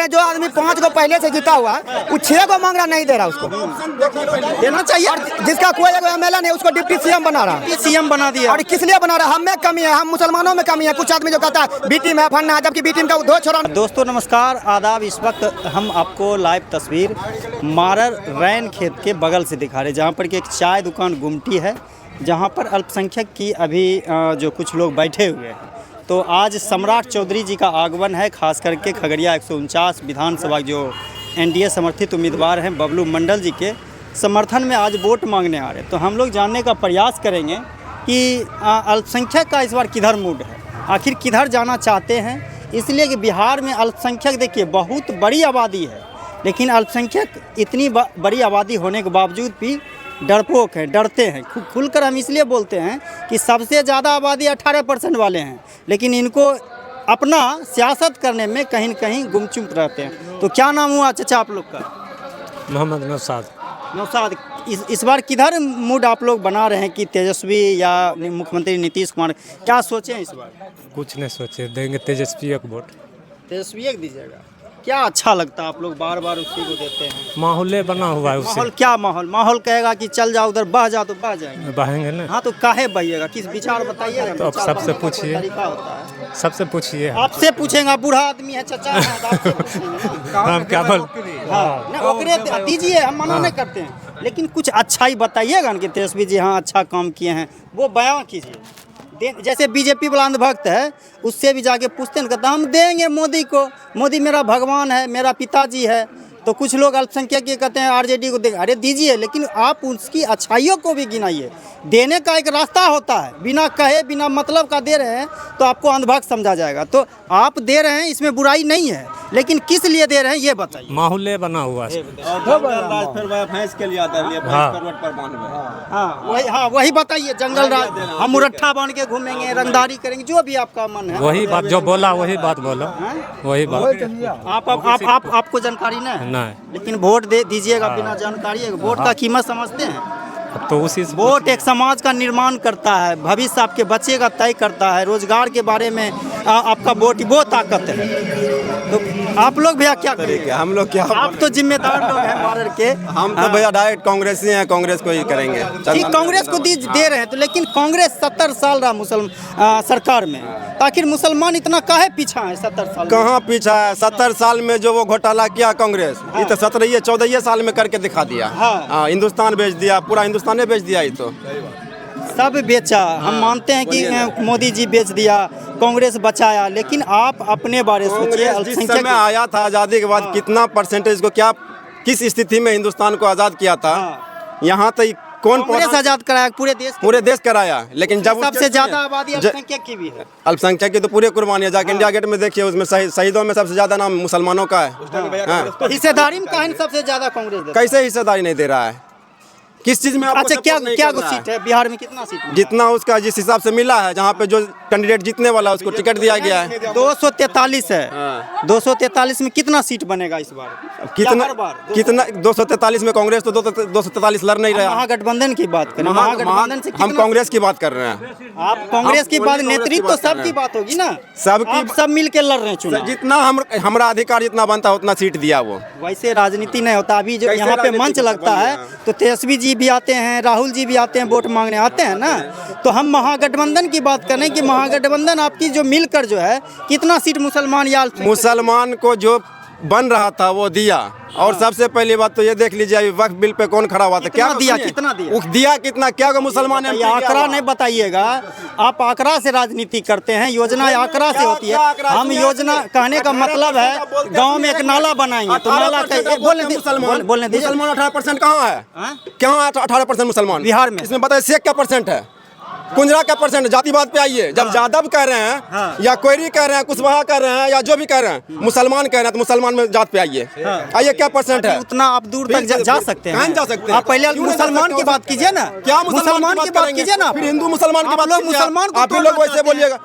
में जो आदमी 5 को पहले से जीता हुआ वो 6 को मांग रहा, नहीं दे रहा उसको। देना चाहिए। और जिसका कोई एमएलए नहीं उसको डिप्टी सीएम बना रहा, सीएम बना दिया। और किस लिए बना रहा? हम में कमी है, हम मुसलमानों में कमी है। कुछ आदमी जो कहता है बी टीम है फन्ना है, जबकि बी टीम का 2 छोरा। दोस्तों नमस्कार, आदाब। इस वक्त हम आपको लाइव तस्वीर मारर रैन खेत के बगल से दिखा रहे हैं, जहाँ पर कि एक चाय दुकान गुमटी है, जहाँ पर अल्पसंख्यक की अभी जो कुछ लोग बैठे हुए हैं। तो आज सम्राट चौधरी जी का आगमन है, खास करके खगड़िया 149 विधानसभा जो एनडीए समर्थित उम्मीदवार हैं बबलू मंडल जी के समर्थन में आज वोट मांगने आ रहे हैं। तो हम लोग जानने का प्रयास करेंगे कि अल्पसंख्यक का इस बार किधर मूड है, आखिर किधर जाना चाहते हैं। इसलिए कि बिहार में अल्पसंख्यक देखिए बहुत बड़ी आबादी है, लेकिन अल्पसंख्यक इतनी बड़ी आबादी होने के बावजूद भी डरपोक हैं, डरते हैं। खुलकर हम इसलिए बोलते हैं कि सबसे ज़्यादा आबादी 18% वाले हैं, लेकिन इनको अपना सियासत करने में कहीं न कहीं गुमचुम रहते हैं। तो क्या नाम हुआ चाचा आप लोग का? मोहम्मद नौशाद। नौशाद, इस बार किधर मूड आप लोग बना रहे हैं कि तेजस्वी या मुख्यमंत्री नीतीश कुमार, क्या सोचे हैं इस बार? कुछ नहीं सोचे, देंगे तेजस्वी एक वोट। तेजस्वी एक दीजिएगा। क्या अच्छा लगता है, आप लोग बार बार उसी को देते हैं? माहौल बना हुआ है उससे। माहौल क्या माहौल कहेगा कि चल जाओ उधर, बह जाओ तो बह जाएंगे, बहेंगे ना। हाँ तो काहे बहिएगा, किस विचार बताइएगा। तो अब सबसे पूछिए, तरीका होता है, सबसे पूछिए। आपसे पूछेंगे, आप बूढ़ा आदमी है चाचा हैं, तो आपसे पूछेंगे। हम क्या बोल, हाँ नहीं, ओकरे दीजिए, हम मना नहीं करते हैं, लेकिन कुछ अच्छा ही बताइएगा कि तेजस्वी जी हाँ अच्छा काम किए हैं, वो बयां कीजिए। जैसे बीजेपी वाला अंधभक्त है, उससे भी जाके पूछते हैं, कहते हम देंगे मोदी को, मोदी मेरा भगवान है, मेरा पिताजी है। तो कुछ लोग अल्पसंख्यक के कहते हैं आरजेडी को दे, अरे दीजिए, लेकिन आप उसकी अच्छाइयों को भी गिनाइए। देने का एक रास्ता होता है, बिना कहे बिना मतलब का दे रहे हैं तो आपको अंधभक्त समझा जाएगा। तो आप दे रहे हैं, इसमें बुराई नहीं है, लेकिन किस लिए दे रहे हैं ये बताइए। माहौल बना हुआ है। भैंस के लिए आता है, हाँ वही बताइए। जंगल राज, हम मुरट्ठा बांध के घूमेंगे, रंगदारी करेंगे, जो भी आपका मन है। वही बात जो बोला वही बात बोला, वही बात। आपको जानकारी नहीं, लेकिन वोट दे दीजिएगा बिना जानकारी। वोट का कीमत समझते हैं? तो उसी वोट एक समाज का निर्माण करता है, भविष्य आपके बच्चे का तय करता है, रोजगार के बारे में आपका वोट वो ताकत है। तो आप लोग भैया क्या करेंगे? हम लोग क्या, आप तो जिम्मेदार लोग हैं मारर के। हम तो भैया डायरेक्ट कांग्रेसी हैं, कांग्रेस को ही करेंगे। ठीक, कांग्रेस को दे रहे हैं, तो लेकिन कांग्रेस 70 साल रहा सरकार में, आखिर मुसलमान इतना काहे पीछा है 70 साल? कहाँ पीछा है? 70 साल में जो वो घोटाला किया कांग्रेस, ये तो 17-14 साल में करके दिखा दिया। हाँ, हिंदुस्तान बेच दिया, पूरा हिंदुस्तान ने बेच दिया। ये तो सब बेचा। हम मानते हैं कि मोदी जी बेच दिया, कांग्रेस बचाया, लेकिन आप अपने बारे सोचिए। जिस समय आया था आज़ादी के बाद, कितना परसेंटेज को, क्या किस स्थिति में हिंदुस्तान को आज़ाद किया था, यहाँ तक कौन कांग्रेस आज़ाद कराया? पूरे देश कराया। लेकिन जब सबसे ज्यादा आबादी अल्पसंख्यक की भी है। अल्पसंख्यक की तो पूरे कुर्बानी है। जाके इंडिया गेट में देखिए, उसमें शहीदों में सबसे ज्यादा नाम मुसलमानों का है। तो हिस्सेदारी में कहीं सबसे ज्यादा कांग्रेस देता है। कैसे हिस्सेदारी नहीं दे रहा है? किस चीज में? अच्छा, क्या सीट है बिहार में? कितना सीट? जितना उसका जिस हिसाब से मिला है, जहाँ पे जो कैंडिडेट जीतने वाला उसको टिकट दिया गया है। 243 है। 243 में कितना सीट बनेगा इस बार? कितना 243 में कांग्रेस तो 243 लड़ नहीं रहा। महागठबंधन की बात करें, महागठबंधन से हम कांग्रेस की बात कर रहे हैं। आप कांग्रेस की बात, नेतृत्व तो सबकी बात होगी ना, सबकी, सब मिल के लड़ रहे हैं चुनाव। जितना हमारा अधिकार जितना बनता है उतना सीट दिया। वो वैसे राजनीति नहीं होता। अभी जो यहाँ पे मंच लगता है तो तेजस्वी जी भी आते हैं, राहुल जी भी आते हैं, वोट मांगने आते हैं ना। तो हम महागठबंधन की बात करें कि महागठबंधन आपकी जो मिलकर जो है कितना सीट मुसलमान को जो बन रहा था वो दिया। और सबसे पहली बात तो ये देख लीजिए, अभी वक्फ बिल पे कौन खड़ा हुआ था? क्या दिया? कितना दिया? कितना? क्या मुसलमान है? आंकड़ा नहीं बताइएगा, आप आंकड़ा से राजनीति करते हैं, योजना आंकड़ा से होती है। हम योजना कहने का मतलब है गांव में एक नाला बनाएंगे तो नाला बोलने दीजिए। मुसलमान 18% कहाँ है? कहाँ 18% मुसलमान बिहार में? इसमें बताइए शेख क्या परसेंट है, कुंजरा का परसेंट? जातिवाद पे आइए। जब यादव कह रहे हैं या कोयरी कह रहे हैं, कुशवाहा कह रहे हैं, या जो भी कह रहे हैं, मुसलमान कह रहे हैं, तो मुसलमान में जात पे आइए। आइए, क्या परसेंट है? उतना आप दूर तक जा सकते हैं? जा सकते हैं। आप पहले मुसलमान की बात कीजिए ना। क्या मुसलमान की बात कीजिए ना? फिर हिंदू मुसलमान की बात, मुसलमान आप लोग वैसे बोलिएगा।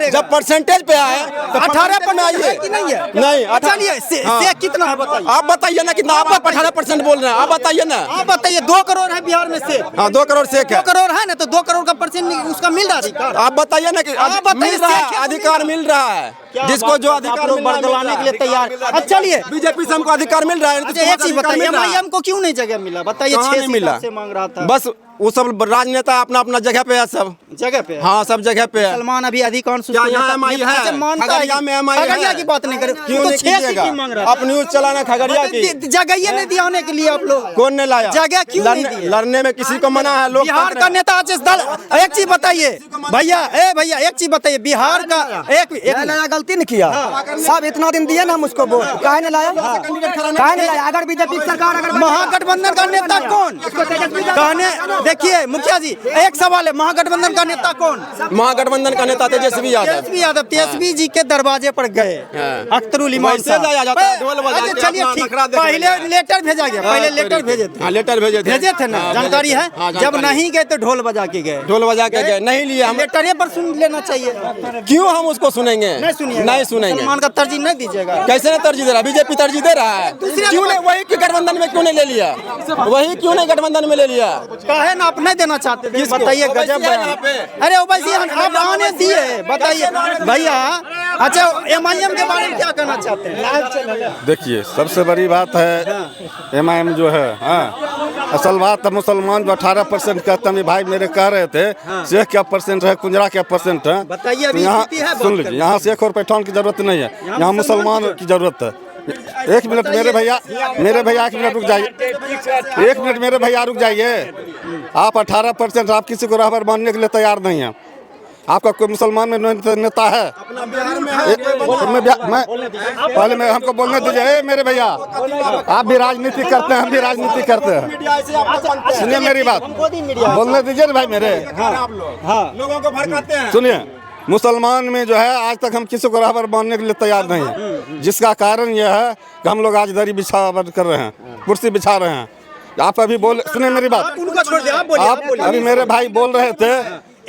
जब परसेंटेज पे आए तो 18 में आइए कि नहीं है? नहीं, चलिए से कितना है बताइए। आप बताइए ना कितना। आप 18% बोल रहे हैं, आप बताइए ना। आप बताइए 2 करोड़ है बिहार करोड़ में से हाँ 2 करोड़ शेख है। 2 करोड़ है ना, तो 2 करोड़ का परसेंट उसका मिल रहा है अधिकार। आप बताइए ना कि आप बताइए, मिल रहा शेख है, है, अधिकार मिल रहा है, जिसको जो अधिकार मिल रहा है, बरगलाने के लिए तैयार। अच्छा चलिए, बीजेपी से हमको अधिकार मिल रहा है। अच्छा एक चीज बताइए, MIM को क्यों नहीं जगह मिला? बताइए, कहाँ 6 नहीं मिला? से मांग रहा था। बस वो सब राजनेता अपना अपना जगह पे है, सब जगह पे है। हाँ सब जगह पे है। मुसलमान अभी अधिकांश क्या यहाँ MI है? खगड़िया में MI है? खगड़िया की बात नहीं करें, क्यों तो नहीं 6 कीजिएगा? सीट मांग रहा था। आप न्यूज चलाना खगड़िया की जगह ही नहीं दिया होने के लिए आप लोग। कौन ने लाया? जगह क्यों नहीं दिए? लड़ने में किसी को मना है? लोग बिहार का नेता आशीष दल, एक चीज बताइए भैया, भैया एक चीज बताइए, बिहार का एक गलती नहीं किया, सब इतना दिन दिए ना हम उसको वोट, काहे नहीं लाया? काहे नहीं लाया? अगर बीजेपी सरकार, अगर महागठबंधन का नेता कौन कहने, देखिए मुखिया जी एक सवाल है, महागठबंधन का नेता कौन? महागठबंधन का नेता तेजस्वी यादव। तेजस्वी जी के दरवाजे पर गए, अख्तरुल इमाम वैसे जाया जाता है, ढोल बजा के चलिए अपना ठीक, नखरा देख पहले लेंगे। लेटर भेजा गया, पहले लेटर भेजे थे। हाँ लेटर भेजे थे ना, जानकारी है। जब नहीं गए तो ढोल बजा के गए, ढोल बजा के गए, नहीं लिए हम। लेटर पर सुन लेना चाहिए। क्यों हम उसको सुनेंगे? नहीं सुनेंगे। मुसलमान का तरजीह नहीं दीजिएगा। कैसे नहीं तरजीह दे रहा? बीजेपी तरजीह दे रहा है। क्यों नहीं? वही क्यों गठबंधन में क्यों नहीं ले लिया? वही क्यों नहीं गठबंधन में ले लिया? काहे ना आप नहीं देना चाहते थे? बताइए, गजब है यहाँ पे। अरे ओवैसी आप आने दिए, बताइए भैया। अच्छा MIM के बारे में क्या कहना चाहते हैं? देखिए, सबसे बड़ी बात है MIM जो है, हाँ असल बात है, मुसलमान जो 18% कहते हैं, भाई मेरे कह रहे थे शेख क्या परसेंट है, कुंजरा क्या परसेंट है, बताइए अभी यहाँ स्थिति है, सुन लीजिए, यहाँ शेख और पैठान की जरूरत नहीं है, यहाँ मुसलमान की जरूरत है। एक मिनट मेरे भैया एक मिनट रुक जाइए, एक मिनट मेरे भैया रुक जाइए। आप 18%, आप किसी को रहबर मानने के लिए तैयार नहीं है। आपका कोई मुसलमान में नेता है? मैं पहले मैं हमको बोलने दीजिए। मेरे भैया, आप भी राजनीति करते हैं, हम भी राजनीति करते हैं। सुनिए मेरी बात, बोलने दीजिए ना भाई मेरे। लोगों को भड़काते हैं। सुनिए, मुसलमान में जो है आज तक हम किसी को रहबर मानने के लिए तैयार नहीं है, जिसका कारण यह है कि हम लोग आज दरी बिछा कर रहे हैं, कुर्सी बिछा रहे हैं। आप अभी सुनिए मेरी बात, उनको छोड़ दे, आप बोलिए, आप बोलिए। अभी मेरे भाई बोल रहे थे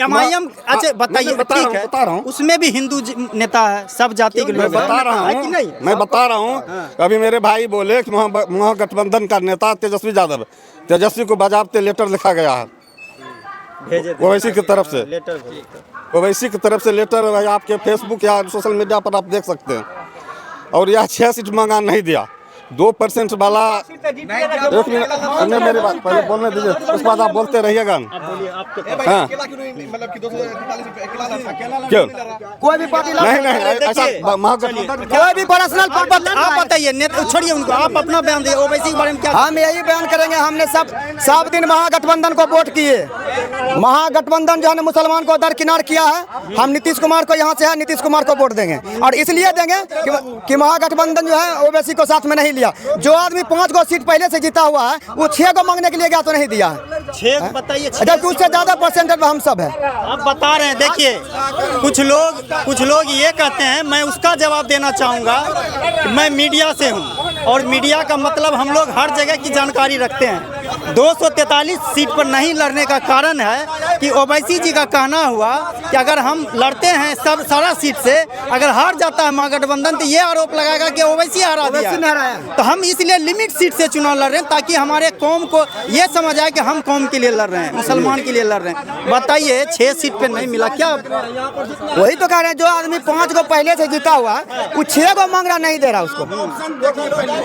MIM, अच्छा बताइए, ठीक है, बता रहा हूँ, उसमें भी हिंदू नेता है, सब जाति के लोग बता रहा हूँ, मैं बता रहा हूँ। अभी मेरे भाई बोले कि महागठबंधन का नेता तेजस्वी यादव, तेजस्वी को बाजाबते लेटर लिखा गया है ओवैसी की तरफ से, ओवैसी की तरफ से लेटर आपके फेसबुक या सोशल मीडिया पर आप देख सकते हैं। और यह 6 सीट मांगा नहीं दिया, 2% वाला। एक मिनट सुनिए मेरी बात, पहले बोलने दीजिए, उसके बाद आप बोलते रहिएगा। हाँ क्यों? कोई भी पार्टी नहीं ऐसा महागठबंधन कोई भी पर्सनल आप बताइए, छोड़िए उनको, आप अपना बयान दिए ओवैसी के बारे में क्या? हम यही बयान करेंगे, हमने सब दिन महागठबंधन को वोट किए। महागठबंधन जो है मुसलमान को दरकिनार किया है। हम नीतीश कुमार को यहाँ से है, नीतीश कुमार को वोट देंगे, और इसलिए देंगे कि महागठबंधन जो है ओवैसी को साथ में नहीं लिया। जो आदमी 5 गो सीट पहले से जीता हुआ है, वो 6 गो मांगने के लिए गया तो नहीं दिया है। 6 बताइए, जबकि उससे ज्यादा परसेंटेज हम सब है। आप बता रहे हैं। देखिए, कुछ लोग ये कहते हैं, मैं उसका जवाब देना चाहूँगा कि मैं मीडिया से हूँ, और मीडिया का मतलब हम लोग हर जगह की जानकारी रखते हैं। 243 सीट पर नहीं लड़ने का कारण है कि ओवैसी जी का कहना हुआ कि अगर हम लड़ते हैं सारा सीट से, अगर हार जाता है महागठबंधन, तो ये आरोप लगाएगा कि ओवैसी हरा दिया। तो हम इसलिए लिमिट सीट से चुनाव लड़ रहे हैं, ताकि हमारे कौम को ये समझ आए कि हम कौम के लिए लड़ रहे हैं, मुसलमान के लिए लड़ रहे हैं। बताइए, 6 सीट पे नहीं मिला क्या? वही तो कह रहे हैं, जो आदमी 5 गो पहले से जीता हुआ वो 6 गो मांग रहा, नहीं दे रहा उसको।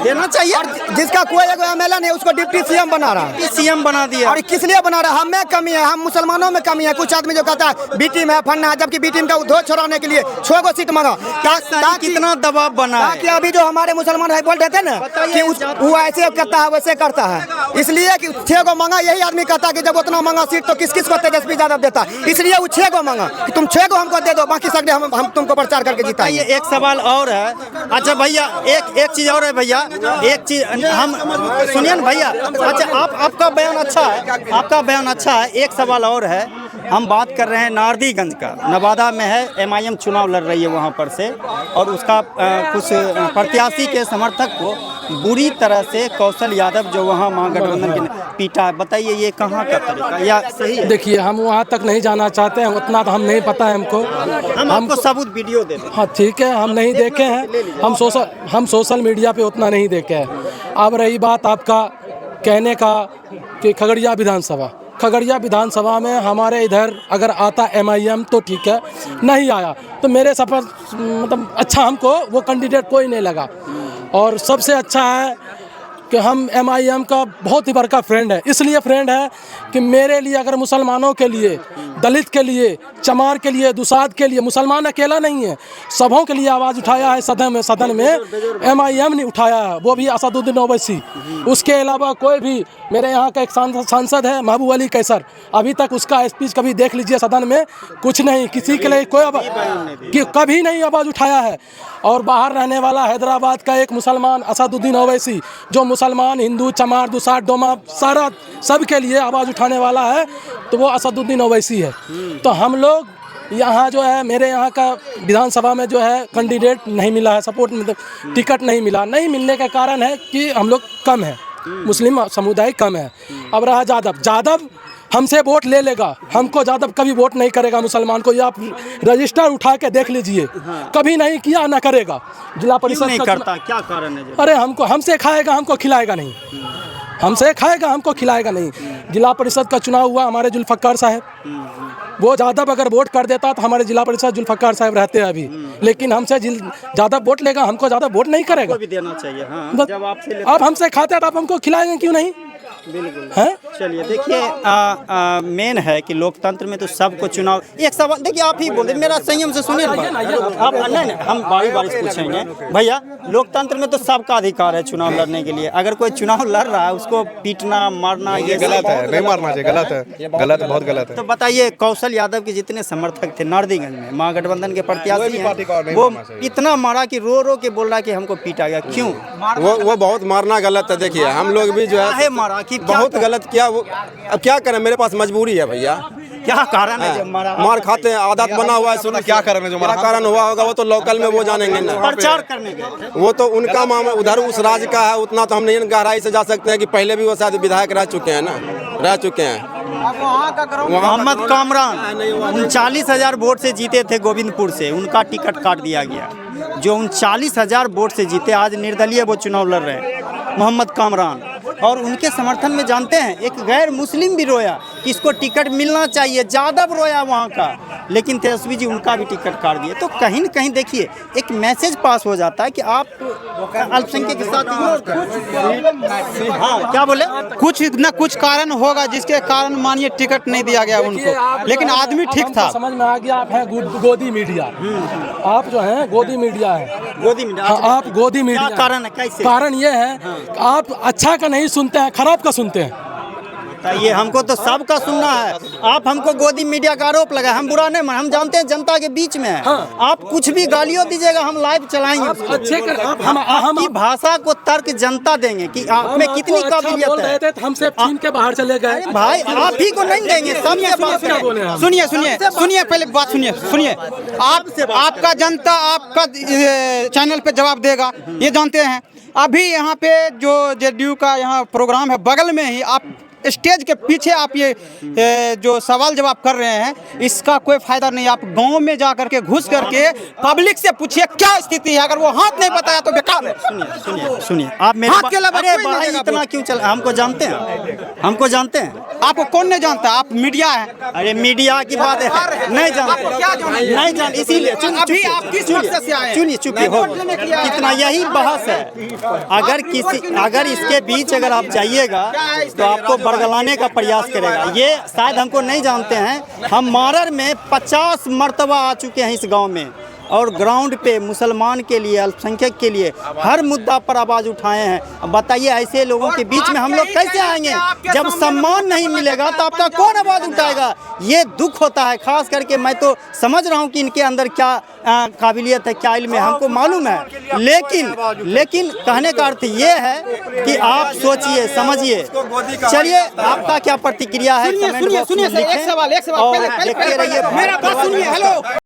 देना चाहिए। और जिसका कोई एगो MLA नहीं, उसको डिप्टी CM बना रहा है, CM बना दिया। और किस लिए बना रहा है? हमें कमी है, हम मुसलमानों में कमी है। कुछ आदमी जो कहता है बी टीम है, फन्ना है, जबकि बी टीम का उद्योग छोड़ाने के लिए 6 गो सीट मांगा। कितना दबाव बना है? ताकि अभी जो हमारे मुसलमान भाई बोल रहे थे ना कि वो ऐसे करता है वैसे करता है, इसलिए कि 6 गो मांगा। यही आदमी कहता है कि जब उतना मांगा सीट तो किस को तेजस्वी यादव देता, इसलिए वो 6 गो मांगा कि तुम 6 गो हमको दे दो, बाकी सगले हम तुमको प्रचार करके जिताएंगे। एक सवाल और है। अच्छा भैया, एक चीज और है भैया, एक चीज हम सुनिए ना भैया। अच्छा आपका बयान अच्छा है, आपका बयान अच्छा है। एक सवाल और है, हम बात कर रहे हैं नारदीगंज का, नवादा में है, MIM चुनाव लड़ रही है वहाँ पर से, और उसका कुछ प्रत्याशी के समर्थक को बुरी तरह से कौशल यादव जो वहाँ महागठबंधन के पीटा। बताइए ये कहाँ का तरीका या सही है? देखिए, हम वहाँ तक नहीं जाना चाहते हैं, उतना तो हम नहीं पता है हमको। हम आपको सबूत वीडियो दे दें। हाँ ठीक है, हम नहीं देखे हैं, हम सोशल मीडिया पे उतना नहीं देखे हैं। अब रही बात आपका कहने का कि खगड़िया विधानसभा में हमारे इधर अगर आता MIM तो ठीक है, नहीं आया तो मेरे सफर मतलब अच्छा हमको वो कैंडिडेट कोई नहीं लगा। और सबसे अच्छा है कि हम MIM का बहुत ही बड़का फ्रेंड है, इसलिए फ्रेंड है कि मेरे लिए अगर मुसलमानों के लिए, दलित के लिए, चमार के लिए, दुसाद के लिए, मुसलमान अकेला नहीं है, सबों के लिए आवाज़ उठाया है सदन में MIM ने उठाया है, वो भी असदुद्दीन ओवैसी। उसके अलावा कोई भी, मेरे यहाँ का एक सांसद है महबूब अली कैसर, अभी तक उसका स्पीच कभी देख लीजिए सदन में, कुछ नहीं, किसी के लिए कोई कभी नहीं आवाज़ उठाया है। और बाहर रहने वाला हैदराबाद का एक मुसलमान असदुद्दीन ओवैसी, जो मुसलमान, हिंदू, चमार, दुसाद, डोमा सारा सब के लिए आवाज़ उठाने वाला है, तो वो असदुद्दीन ओवैसी है। तो हम लोग यहाँ जो है, मेरे यहाँ का विधानसभा में जो है कैंडिडेट नहीं मिला है, सपोर्ट मतलब टिकट नहीं मिला। नहीं मिलने का कारण है कि हम लोग कम है, मुस्लिम समुदाय कम है। अब रहा यादव हमसे वोट ले लेगा, हमको यादव कभी वोट नहीं करेगा मुसलमान को। ये आप रजिस्टर उठा के देख लीजिए, कभी नहीं किया, ना करेगा। जिला परिषद नहीं करता, क्या कारण है? अरे हमसे खाएगा, हमको खिलाएगा नहीं, हमसे खाएगा, हमको खिलाएगा नहीं। जिला परिषद का चुनाव हुआ, हमारे जुल्फकार साहब, वो यादव अगर वोट कर देता तो हमारे जिला परिषद जुल्फकार साहब रहते हैं अभी, लेकिन हमसे यादव वोट लेगा, हमको यादव वोट नहीं करेगा। भी देना चाहिए। हाँ, जब आपसे आप हमसे खाते हैं तो आप हमको खिलाएंगे क्यों नहीं? बिल्कुल है। चलिए देखिए, मेन है कि लोकतंत्र में तो सबको चुनाव। एक सवाल देखिए, आप ही बोल, मेरा संयम से सुनिए। आप नहीं, हम बारी पूछेंगे। भैया, लोकतंत्र में तो सबका अधिकार है चुनाव लड़ने के लिए। अगर कोई चुनाव लड़ रहा है उसको पीटना, मारना, ये गलत है, नहीं मारना चाहिए, गलत है, बहुत गलत है। तो बताइए, कौशल यादव के जितने समर्थक थे नारदीगंज में, महागठबंधन के प्रत्याशी हैं, वो इतना मारा कि रो रो के बोल रहा है कि हमको पीटा गया। क्यों? वो बहुत मारना गलत है। देखिए, हम लोग भी जो है मारा कि बहुत गलत किया। वो अब क्या करें, मेरे पास मजबूरी है भैया। क्या कारण है जब मार खाते हैं, आदत बना हुआ है। सुनो, क्या कारण है, जो क्या कारण हुआ होगा वो तो लोकल में वो जानेंगे ना। प्रचार करने के वो तो उनका मामला उधर उस राज्य का है, उतना तो हम नहीं गहराई से जा सकते हैं कि पहले भी वो शायद विधायक रह चुके हैं ना, रह चुके हैं। मोहम्मद कामरान 39,000 वोट से जीते थे गोविंदपुर से, उनका टिकट काट दिया गया। जो 39,000 वोट से जीते, आज निर्दलीय वो चुनाव लड़ रहे हैं, मोहम्मद कामरान। और उनके समर्थन में जानते हैं, एक गैर मुस्लिम भी रोया कि इसको टिकट मिलना चाहिए, यादव रोया वहाँ का, लेकिन तेजस्वी जी उनका भी टिकट काट दिए। तो कहीं न कहीं देखिए, एक मैसेज पास हो जाता है कि आप अल्पसंख्यक के साथ हाँ, क्या बोले, कुछ न कुछ कारण होगा जिसके कारण मानिए टिकट नहीं दिया गया उनको, लेकिन आदमी ठीक था। समझ में आ गया, आप हैं गोदी मीडिया, आप जो हैं गोदी मीडिया है, गोदी मीडिया। आप गोदी मीडिया। कारण है, कैसे? कारण ये है आप अच्छा का नहीं सुनते हैं, खराब का सुनते हैं। ये हमको तो सबका सुनना है। आप हमको गोदी मीडिया का आरोप लगा, हम बुरा नहीं, हम जानते हैं जनता के बीच में है। हाँ। आप कुछ भी गालियों दीजिएगा, हम लाइव चलाएंगे। अच्छे कर, हम भाषा को तर्क जनता देंगे कि आप में कितनी काबिलियत है। तो हमसे छीन के बाहर चले गए भाई, आप ही को नहीं देंगे। सुनिए पहले बात सुनिए। आपका जनता आपका चैनल पे जवाब देगा, ये जानते हैं। अभी यहाँ पे जो जेडीयू का यहाँ प्रोग्राम है, बगल में ही आप स्टेज के पीछे आप ये जो सवाल जवाब कर रहे हैं, इसका कोई फायदा नहीं। आप गांव में जा करके घुस करके पब्लिक से पूछिए क्या स्थिति है। अगर वो हाथ नहीं बताया तो बेकार है। सुनिए आप मेरे हाथ के अलावा कोई नहीं भाई देगा। इतना क्यों चल, हमको जानते हैं। आपको कौन नहीं जानता? आप मीडिया है। अरे मीडिया की बात है, नहीं जानते, क्या जानेंगे? नहीं जान, इसीलिए अभी आप किस मकसद से आए हैं? चुनिए हो, इतना यही बहस है। अगर इसके बीच अगर आप जाइएगा तो आपको बरगलाने का प्रयास करेगा। ये शायद हमको नहीं जानते हैं। हम मारर में 50 मरतबा आ चुके हैं इस गांव में, और ग्राउंड पे मुसलमान के लिए, अल्पसंख्यक के लिए हर मुद्दा पर आवाज़ उठाए हैं। अब बताइए, ऐसे लोगों के बीच में हम लोग कैसे आएंगे? जब सम्मान नहीं मिलेगा तो आपका कौन आवाज़ उठाएगा? ये दुख होता है। खास करके मैं तो समझ रहा हूँ कि इनके अंदर क्या काबिलियत है, क्या इल्म है, हमको मालूम है। लेकिन कहने का अर्थ ये है कि आप सोचिए, समझिए। चलिए, आपका क्या प्रतिक्रिया है? सुनिए एक सवाल देखते रहिए। मेरा बात सुनिए। हेलो।